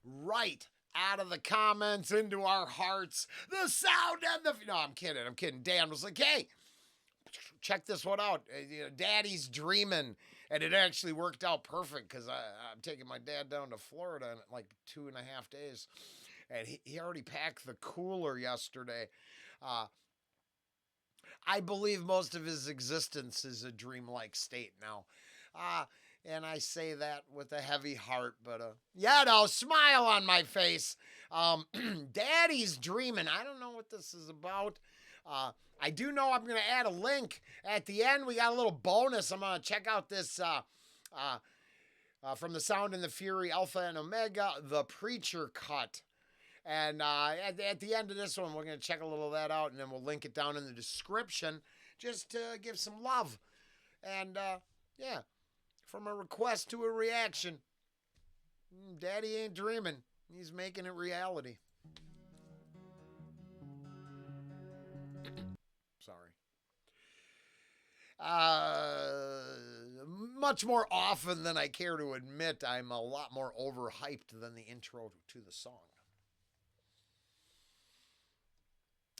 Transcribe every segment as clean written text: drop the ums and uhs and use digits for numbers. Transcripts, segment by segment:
right out of the comments into our hearts. The sound and the. No, I'm kidding. Dan was like, hey, check this one out. Daddy's dreaming. And it actually worked out perfect because I'm taking my dad down to Florida in like 2.5 days. And he already packed the cooler yesterday. I believe most of his existence is a dreamlike state now. And I say that with a heavy heart, but smile on my face. Daddy's dreaming. I don't know what this is about. I do know I'm going to add a link at the end. We got a little bonus. I'm going to check out this from the Sound and the Fury, Alpha and Omega, the Preacher cut. And at the end of this one, we're going to check a little of that out, and then we'll link it down in the description just to give some love. And, from a request to a reaction, Daddy ain't dreaming. He's making it reality. Sorry. Much more often than I care to admit, I'm a lot more overhyped than the intro to the song.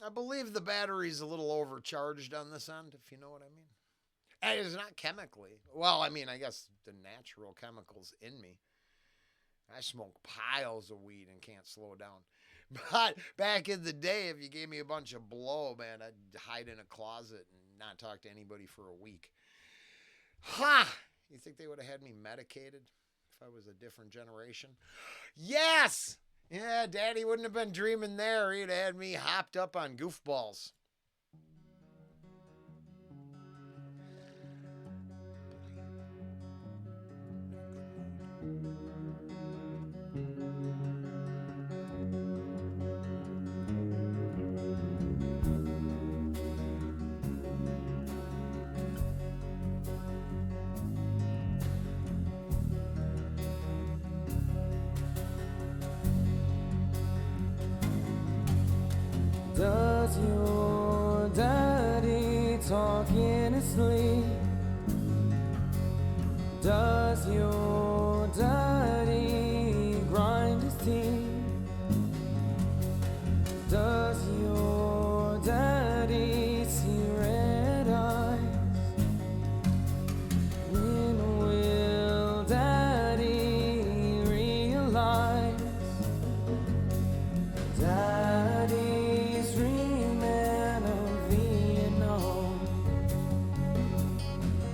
I believe the battery's a little overcharged on this end, if you know what I mean. And it's not chemically. Well, I mean, I guess the natural chemicals in me. I smoke piles of weed and can't slow down. But back in the day, if you gave me a bunch of blow, man, I'd hide in a closet and not talk to anybody for a week. You think they would have had me medicated if I was a different generation? Yes! Yeah, Daddy wouldn't have been dreaming there. He'd have had me hopped up on goofballs. Does your daddy talk in his sleep? Does your daddy grind his teeth? Does your daddy see red eyes? When will daddy realize? Daddy's dreaming of Vietnam.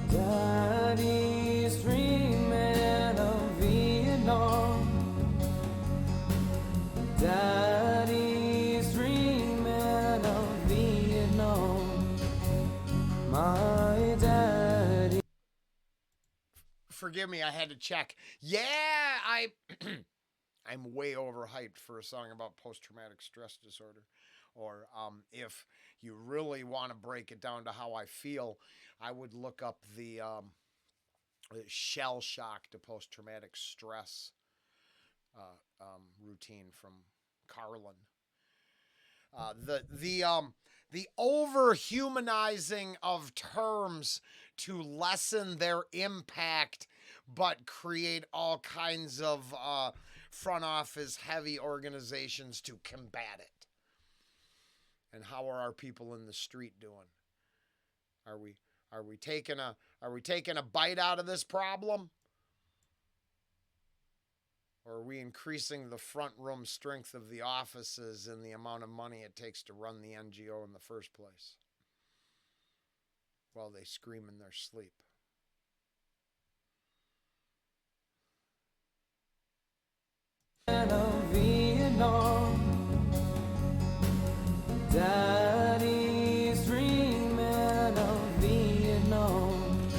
Daddy's dreaming of Vietnam. Daddy's dreaming of Vietnam. My daddy. Forgive me, I had to check. Yeah, I'm way overhyped for a song about post-traumatic stress disorder. Or if you really want to break it down to how I feel, I would look up the shell shock to post-traumatic stress routine from Carlin. The over-humanizing of terms to lessen their impact, but create all kinds of front office heavy organizations to combat it. And how are our people in the street doing? Are we taking a bite out of this problem? Or are we increasing the front room strength of the offices and the amount of money it takes to run the NGO in the first place? While they scream in their sleep. Vietnam. Daddy's dreaming of Vietnam.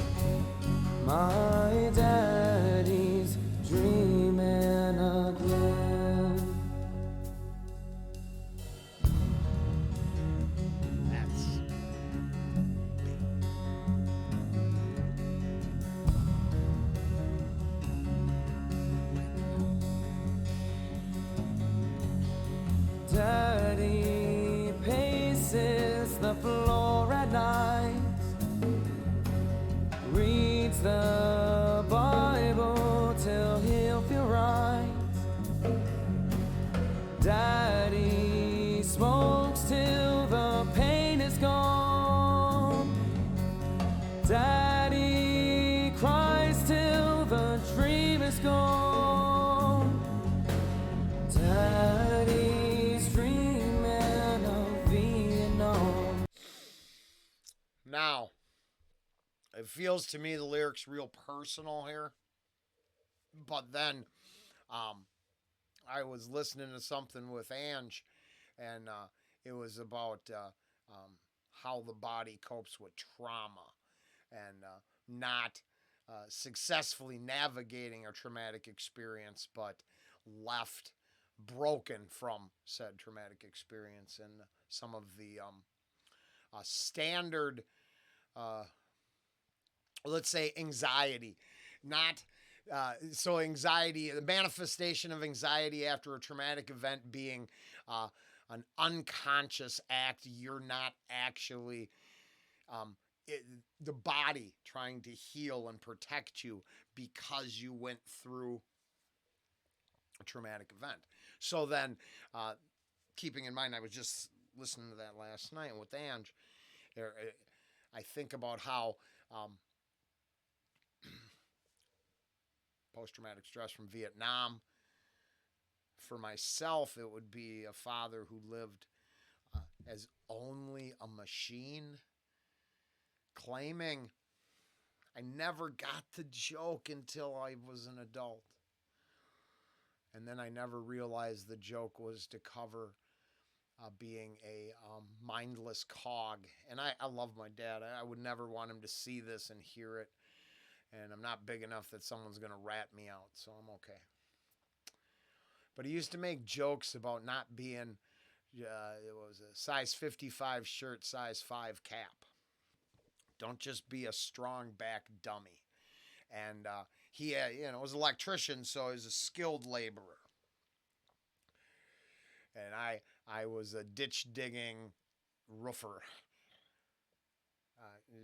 My daddy's dreaming again. That's Daddy paces the floor at night, reads the Bible till he'll feel right. it feels to me the lyrics real personal here. But then I was listening to something with Ange, and it was about how the body copes with trauma and not successfully navigating a traumatic experience, but left broken from said traumatic experience. And some of the standard, uh, let's say, anxiety, not so anxiety, the manifestation of anxiety after a traumatic event being uh, an unconscious act. You're not actually um, it, the body trying to heal and protect you because you went through a traumatic event. So then, keeping in mind, I was just listening to that last night with Ange. I think about how post traumatic stress from Vietnam. For myself, it would be a father who lived as only a machine, claiming I never got the joke until I was an adult. And then I never realized the joke was to cover being a mindless cog. And I love my dad. I would never want him to see this and hear it. And I'm not big enough that someone's going to rat me out, so I'm okay. But he used to make jokes about not being, it was a size 55 shirt, size 5 cap. Don't just be a strong back dummy. And he, was an electrician, so he was a skilled laborer. And I was a ditch digging roofer.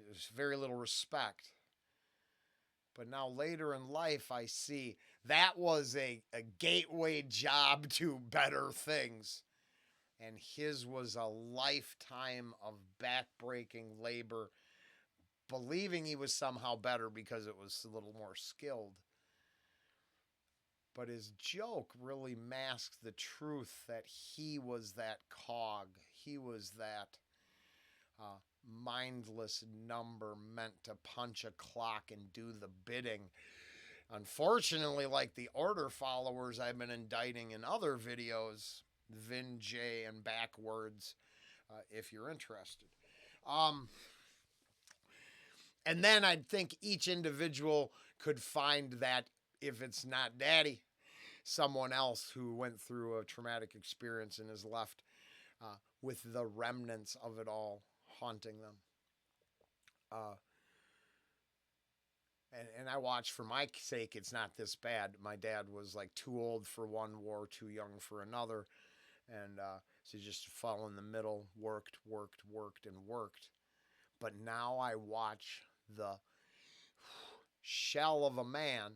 There's very little respect. But now later in life, I see that was a gateway job to better things. And his was a lifetime of backbreaking labor, believing he was somehow better because it was a little more skilled. But his joke really masked the truth that he was that cog. He was that mindless number meant to punch a clock and do the bidding. Unfortunately, like the order followers I've been indicting in other videos, Vin J and backwards, if you're interested. And then I think each individual could find that, if it's not daddy, someone else who went through a traumatic experience and is left with the remnants of it all haunting them. And I watch, for my sake, it's not this bad. My dad was like too old for one war, too young for another. And so he just fell in the middle, worked. But now I watch the shell of a man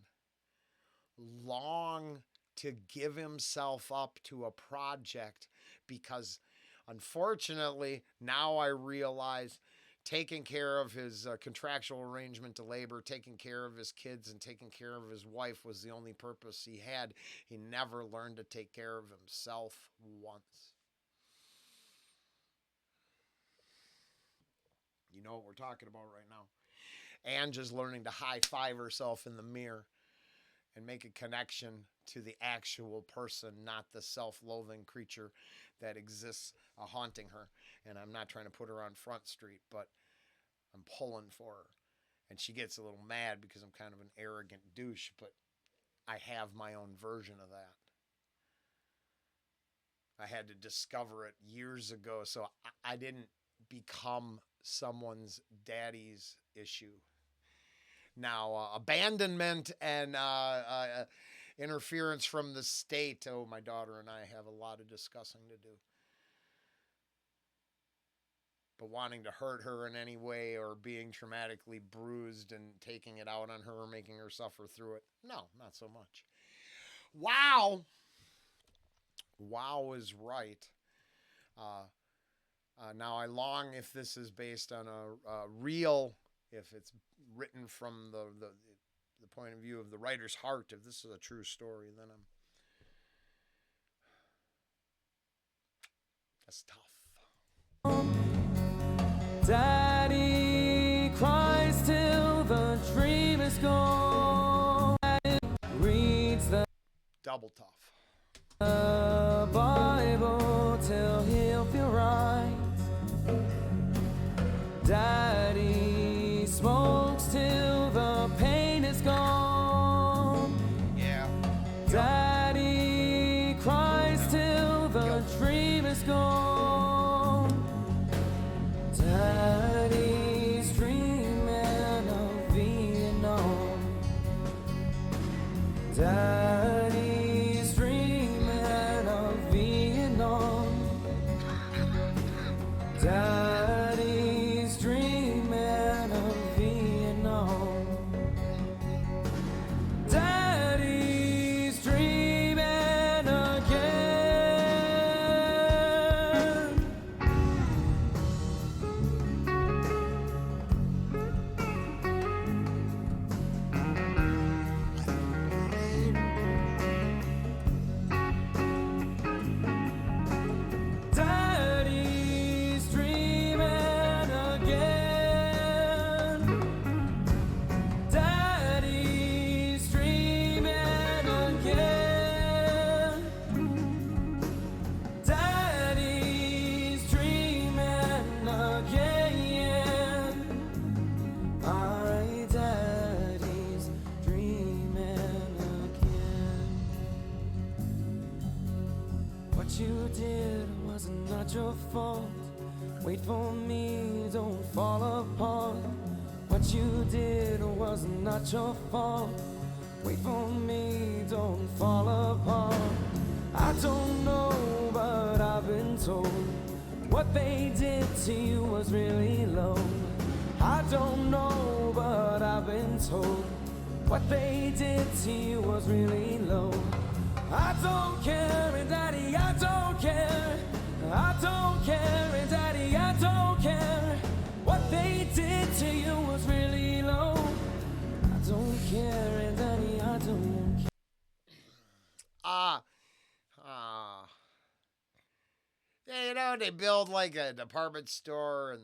long to give himself up to a project, because unfortunately now I realize taking care of his contractual arrangement to labor, taking care of his kids, and taking care of his wife was the only purpose he had. He never learned to take care of himself once. You know what we're talking about right now. Ange is learning to high-five herself in the mirror and make a connection to the actual person, not the self-loathing creature that exists haunting her. And I'm not trying to put her on Front Street, but I'm pulling for her. And she gets a little mad because I'm kind of an arrogant douche, but I have my own version of that. I had to discover it years ago, so I didn't become someone's daddy's issue. Now, abandonment and interference from the state, oh, my daughter and I have a lot of discussing to do. But wanting to hurt her in any way, or being traumatically bruised and taking it out on her or making her suffer through it, no, not so much. Wow is right. Now, I long, if this is based on a real, if it's written from the point of view of the writer's heart, if this is a true story, then that's tough. Daddy cries till double tough. The Bible till he'll feel right. Daddy smokes till the pain is gone. Yeah. Daddy cries till the dream is gone. Daddy's dreaming of Vietnam. Daddy's dreaming of Vietnam. Daddy's dreaming of Vietnam. Daddy's dreaming again. Daddy's dreaming again. Daddy's dreaming again. Daddy's dreaming again. My daddy's dreaming again. What you did was not your fault. Wait for me, don't fall apart. What you did was not your fault. Wait for me, don't fall apart. I don't know, but I've been told what they did to you was really low. I don't know, but I've been told what they did to you was really low. I don't care, and Daddy, I don't care. I don't care, and Daddy, I don't care. What they did to you was really low. I don't care, and Daddy, I don't care. Yeah, you know, they build like a department store, and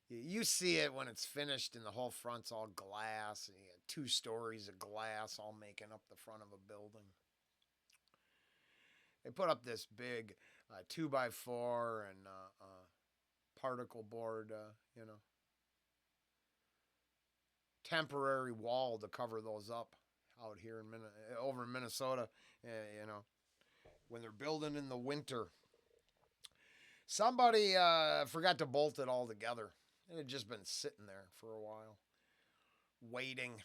you see it when it's finished, and the whole front's all glass, and you got 2 stories of glass all making up the front of a building. They put up this big 2x4 and particle board, temporary wall to cover those up out here over in Minnesota. When they're building in the winter, somebody forgot to bolt it all together. It had just been sitting there for a while, waiting.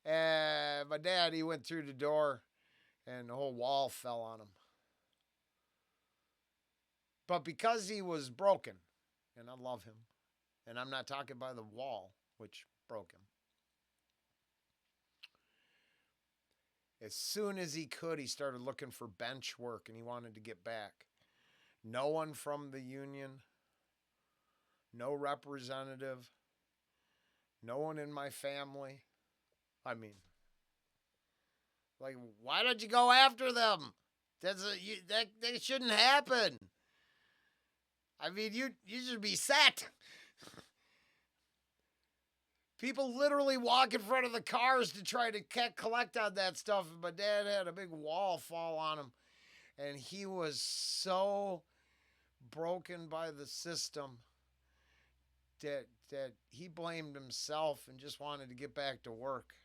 And my dad, he went through the door, and the whole wall fell on him. But because he was broken, and I love him, and I'm not talking by the wall, which broke him. As soon as he could, he started looking for bench work, and he wanted to get back. No one from the union, no representative, no one in my family. I mean, like, why don't you go after them? That shouldn't happen. I mean, you should be set. People literally walk in front of the cars to try to collect on that stuff. And my dad had a big wall fall on him, and he was so broken by the system that he blamed himself and just wanted to get back to work.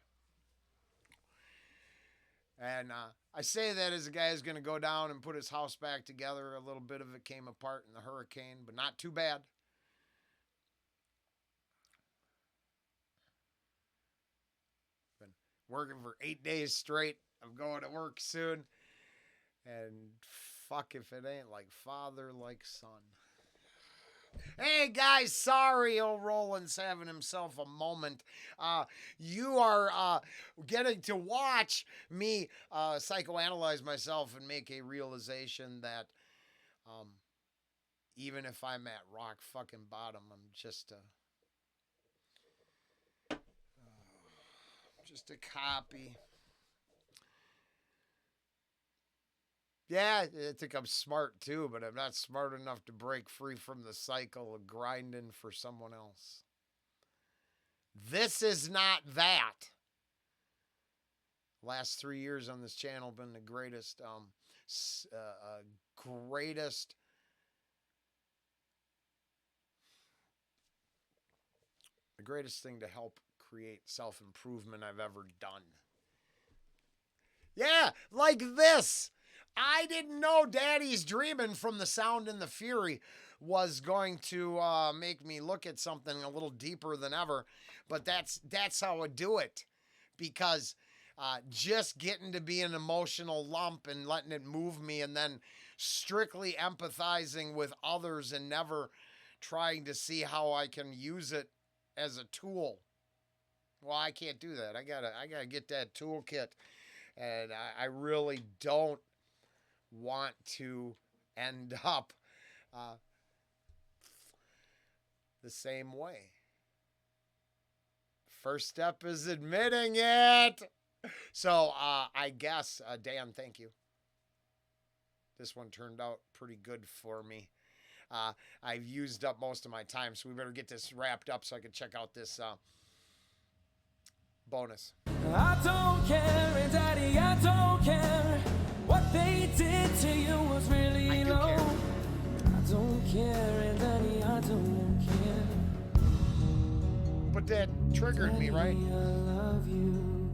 And I say that as a guy who's going to go down and put his house back together. A little bit of it came apart in the hurricane, but not too bad. Been working for 8 days straight. I'm going to work soon. And fuck if it ain't like father, like son. Hey guys, sorry, old Rollen's having himself a moment. You are getting to watch me psychoanalyze myself and make a realization that even if I'm at rock fucking bottom, I'm just a copy. Yeah, I think I'm smart too, but I'm not smart enough to break free from the cycle of grinding for someone else. This is not that. Last 3 years on this channel been the greatest, greatest, the greatest thing to help create self improvement I've ever done. Yeah, like this. I didn't know Daddy's Dreaming from the Sound and the Fury was going to make me look at something a little deeper than ever, but that's how I do it, because just getting to be an emotional lump and letting it move me, and then strictly empathizing with others and never trying to see how I can use it as a tool. Well, I can't do that. I gotta get that toolkit, and I really don't want to end up the same way. First step is admitting it. So I guess, Dan, thank you. This one turned out pretty good for me. I've used up most of my time, so we better get this wrapped up so I can check out this bonus. I don't care, Daddy, I don't care. What they did to you was really low. I don't care, Daddy, I don't care. But that triggered Daddy, me, right? I love you.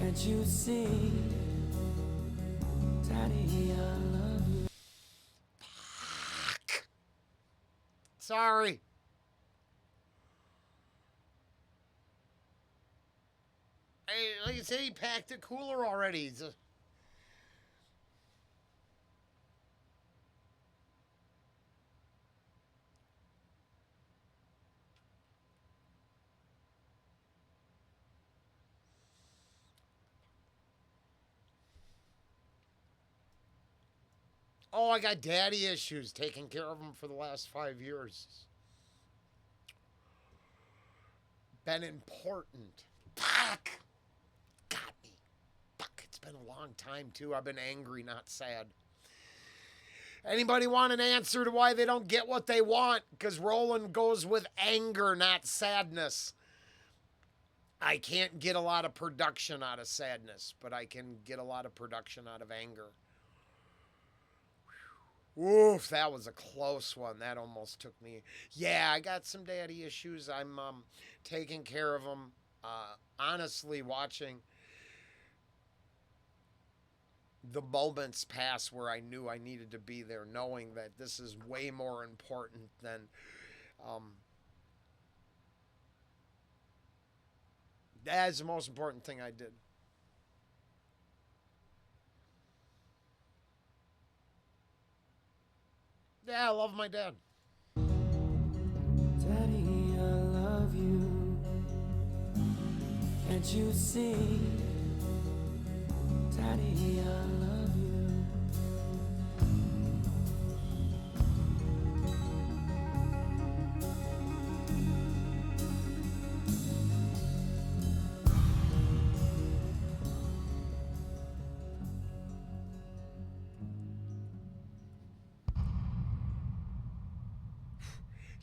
Can't you see? Daddy, I love you. Fuck. Sorry. Hey, like I said, he packed a cooler already. Oh, I got daddy issues, taking care of them for the last 5 years. Been important. Fuck! Got me. Fuck, it's been a long time, too. I've been angry, not sad. Anybody want an answer to why they don't get what they want? Because Rollen goes with anger, not sadness. I can't get a lot of production out of sadness, but I can get a lot of production out of anger. Oof, that was a close one. That almost took me. Yeah, I got some daddy issues. I'm taking care of them. Honestly, watching the moments pass where I knew I needed to be there, knowing that this is way more important than that's the most important thing I did. Yeah, I love my dad. Daddy, I love you. Can't you see? Daddy, I love you.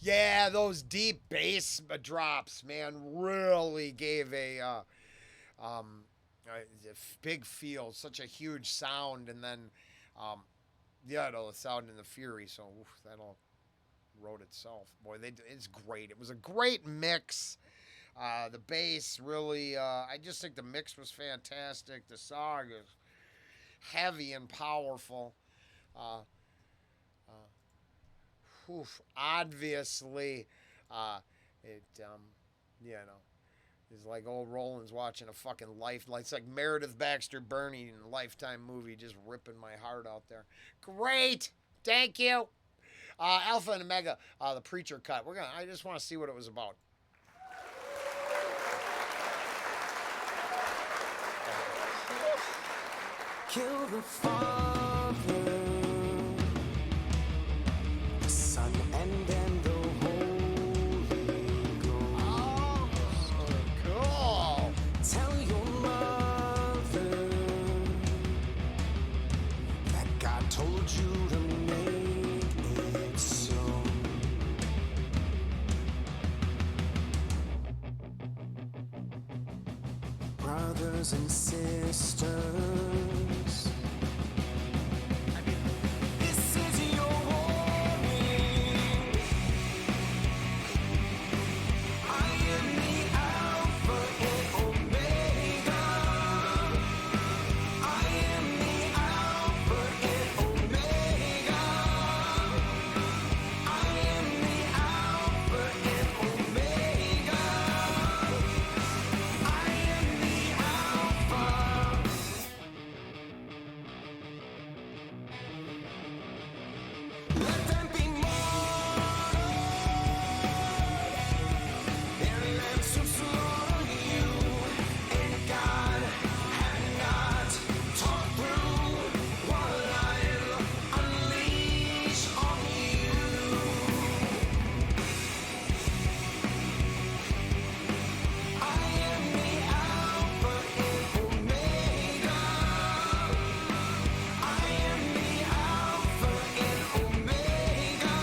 Yeah, those deep bass drops, man, really gave a big feel, such a huge sound, and then, yeah, the sound in the Fury. So that all wrote itself. Boy, it's great. It was a great mix. The bass really, I just think the mix was fantastic. The song is heavy and powerful. Obviously, it, you know, it's like old Rollen's watching a fucking life. It's like Meredith Baxter Birney in a Lifetime movie, just ripping my heart out there. Great, thank you. Alpha and Omega, the preacher cut. I just want to see what it was about. Kill the Father, the Son, and then the Holy Ghost. Oh, so cool. Tell your mother that God told you to make it so. Brother, brothers and sisters. This is your warning. I am the Alpha and Omega. I am the Alpha and Omega. I am the Alpha and Omega. I am the Alpha. Let them be more. Their lamps will slaughter you, and God had not taught through what I'll unleash on you. I am the Alpha and Omega. I am the Alpha and Omega.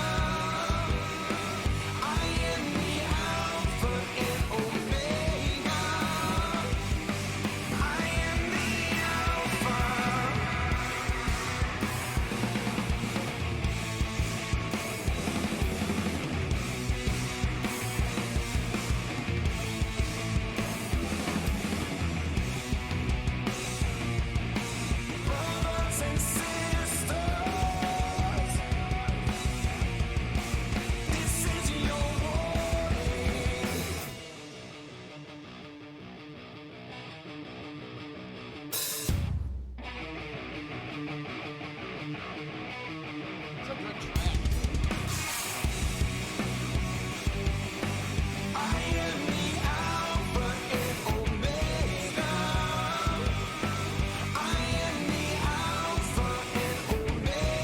I am the Alpha and Omega. I am the Alpha. Brothers and sisters, this is your warning. It's a good track. I am the Alpha and Omega. I am the Alpha and Omega.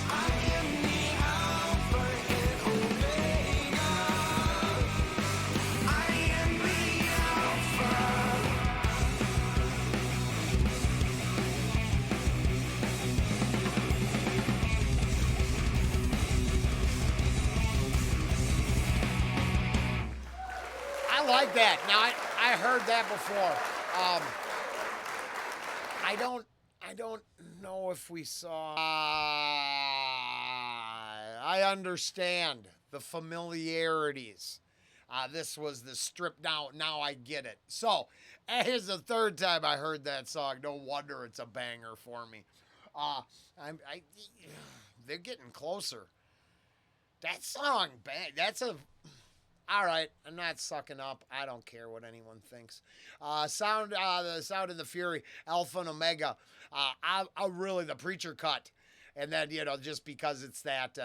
I am the Alpha and Omega. I am the Alpha. I like that. Now I heard that before. I don't know if we saw. I understand the familiarities. This was the stripped down. Now I get it. So, here's the third time I heard that song. No wonder it's a banger for me. I they're getting closer. That song, bang. That's a. All right, I'm not sucking up. I don't care what anyone thinks. The Sound and the Fury, Alpha and Omega. I really the preacher cut, and then just because it's that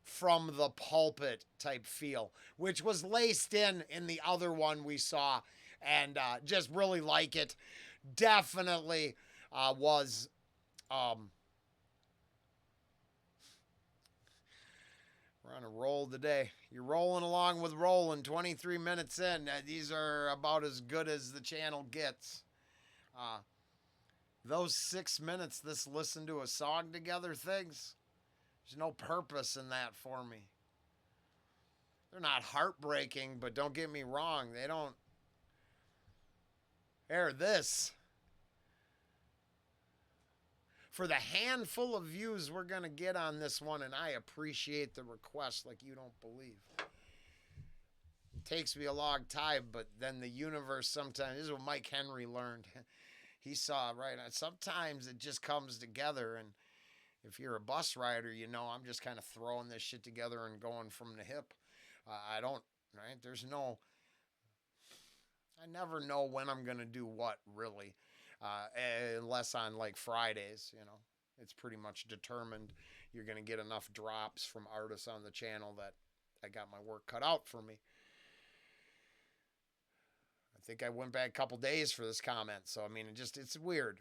from the pulpit type feel, which was laced in the other one we saw, and just really like it. Definitely was. We're on a roll today. You're rolling along with Rollen 23 minutes in. These are about as good as the channel gets. Those 6 minutes, this listen to a song together things, there's no purpose in that for me. They're not heartbreaking, but don't get me wrong. They don't. They're this. For the handful of views we're going to get on this one, and I appreciate the request like you don't believe. It takes me a long time, but then the universe sometimes, this is what Mike Henry learned. He saw, right, sometimes it just comes together, and if you're a bus rider, I'm just kind of throwing this shit together and going from the hip. I don't, right, I never know when I'm going to do what, really. Unless on like Fridays, it's pretty much determined. You're going to get enough drops from artists on the channel that I got my work cut out for me. I think I went back a couple days for this comment. So, I mean, it's weird.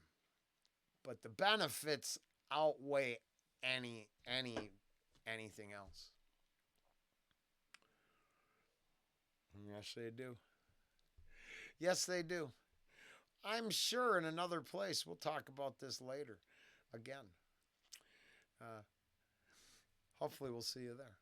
But the benefits outweigh anything else. Yes, they do. Yes, they do. I'm sure in another place we'll talk about this later again. Hopefully we'll see you there.